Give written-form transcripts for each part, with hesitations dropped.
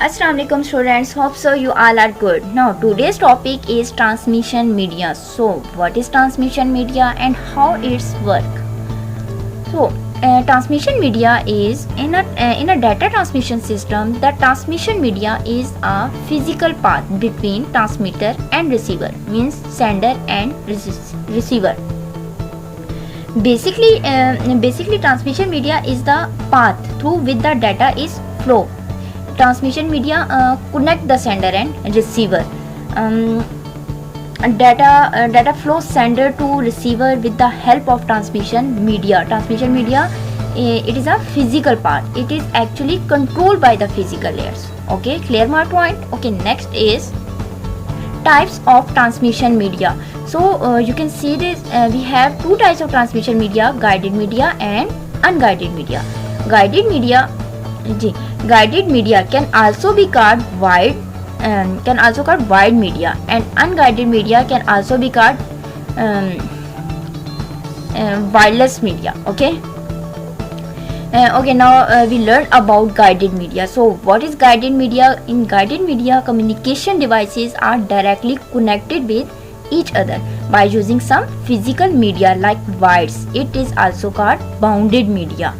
Assalamu alaikum students, hope so you all are good. Now today's topic is transmission media. So what is transmission media and how it's work? So transmission media is in a data transmission system. The transmission media is a physical path between transmitter and receiver, means sender and receiver. Basically transmission media is the path through which the data is flow. Transmission media connect the sender and receiver. Data flows sender to receiver with the help of transmission media. Transmission media, it is a physical part. It is actually controlled by the physical layers. Okay, clear my point? Okay, next is types of transmission media. So you can see this, we have two types of transmission media: guided media and unguided media. Guided media can also be called wide media, and unguided media can also be called wireless media. Okay. Now we learn about guided media. So what is guided media? In guided media, communication devices are directly connected with each other by using some physical media like wires. It is also called bounded media.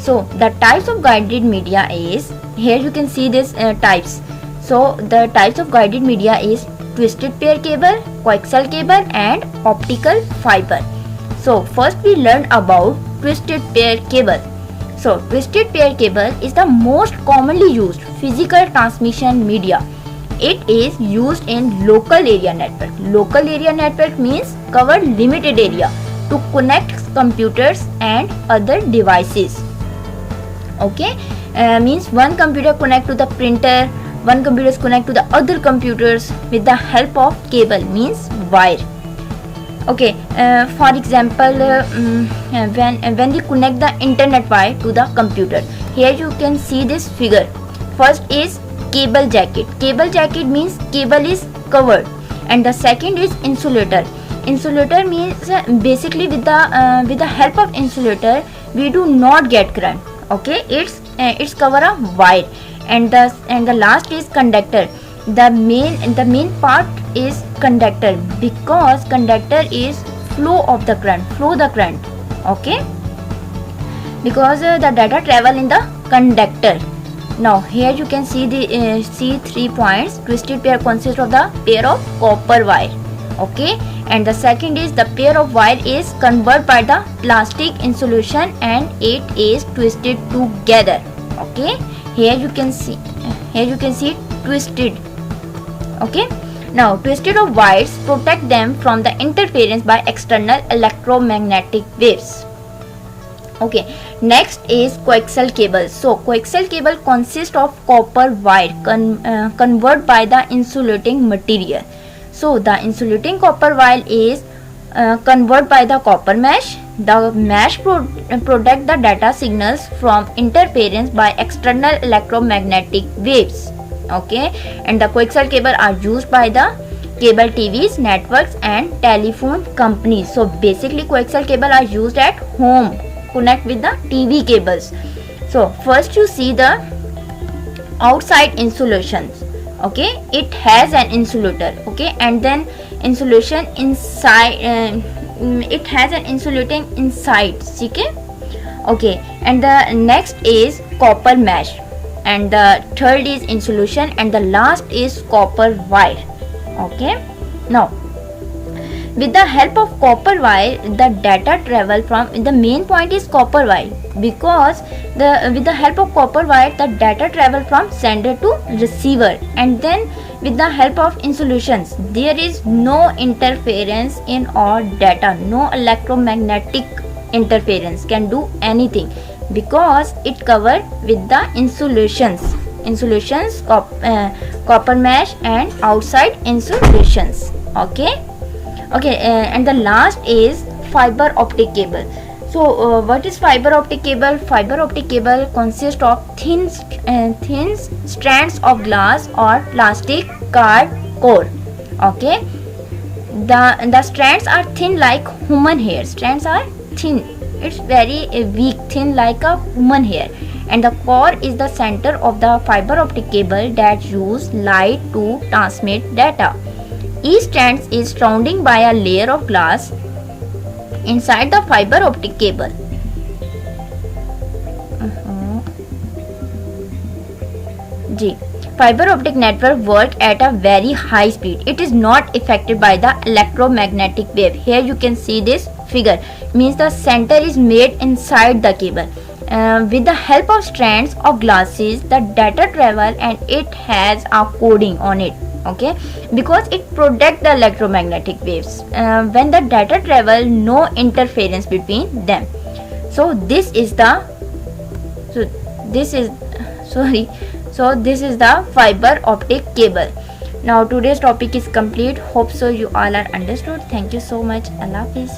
So the types of guided media is, here you can see this types. So the types of guided media is twisted pair cable, coaxial cable and optical fiber. So first we learn about twisted pair cable. So twisted pair cable is the most commonly used physical transmission media. It is used in local area network. Local area network means cover limited area to connect computers and other devices. Okay, means one computer connect to the printer, one computer is connect to the other computers with the help of cable, means wire. Okay, for example, when we connect the internet wire to the computer, here you can see this figure. First is cable jacket. Cable jacket means cable is covered, and the second is insulator. Insulator means basically with the help of insulator we do not get current. Okay, it's cover a wire, and the last is conductor. The main part is conductor, because conductor is flow the current. Okay, because the data travel in the conductor. Now here you can see the see 3 points. Twisted pair consists of the pair of copper wire. Okay, and the second is the pair of wire is converted by the plastic insulation and it is twisted together. Okay, here you can see twisted. Okay, now twisted of wires protect them from the interference by external electromagnetic waves. Okay, next is coaxial cable. So coaxial cable consists of copper wire converted by the insulating material. So the insulating copper wire is converted by the copper mesh. The mesh protect the data signals from interference by external electromagnetic waves. Okay, and the coaxial cable are used by the cable TVs, networks and telephone companies. So basically coaxial cable are used at home, connect with the TV cables. So first you see the outside insulations. Okay, it has an insulator. Okay, and then insulation inside, it has an insulating inside. Okay, and the next is copper mesh, and the third is insulation, and the last is copper wire. Okay, now with the help of copper wire the data travel from, the main point is copper wire, because with the help of copper wire the data travel from sender to receiver, and then with the help of insulations there is no interference in our data. No electromagnetic interference can do anything, because it covered with the insulations, copper mesh and outside insulations. Okay, and the last is fiber optic cable. So what is fiber optic cable? Fiber optic cable consists of thin strands of glass or plastic card core. Okay, the strands are thin like human hair. Strands are thin, it's very weak, thin like a human hair, and the core is the center of the fiber optic cable that use light to transmit data. Each strand is surrounded by a layer of glass inside the fiber optic cable. G. Fiber optic network work at a very high speed. It is not affected by the electromagnetic wave. Here you can see this figure, means the center is made inside the cable. With the help of strands of glasses, the data travel and it has a coding on it. Okay, because it protects the electromagnetic waves. When the data travel, no interference between them. So this is the fiber optic cable. Now today's topic is complete. Hope so you all are understood. Thank you so much. Allah Hafiz.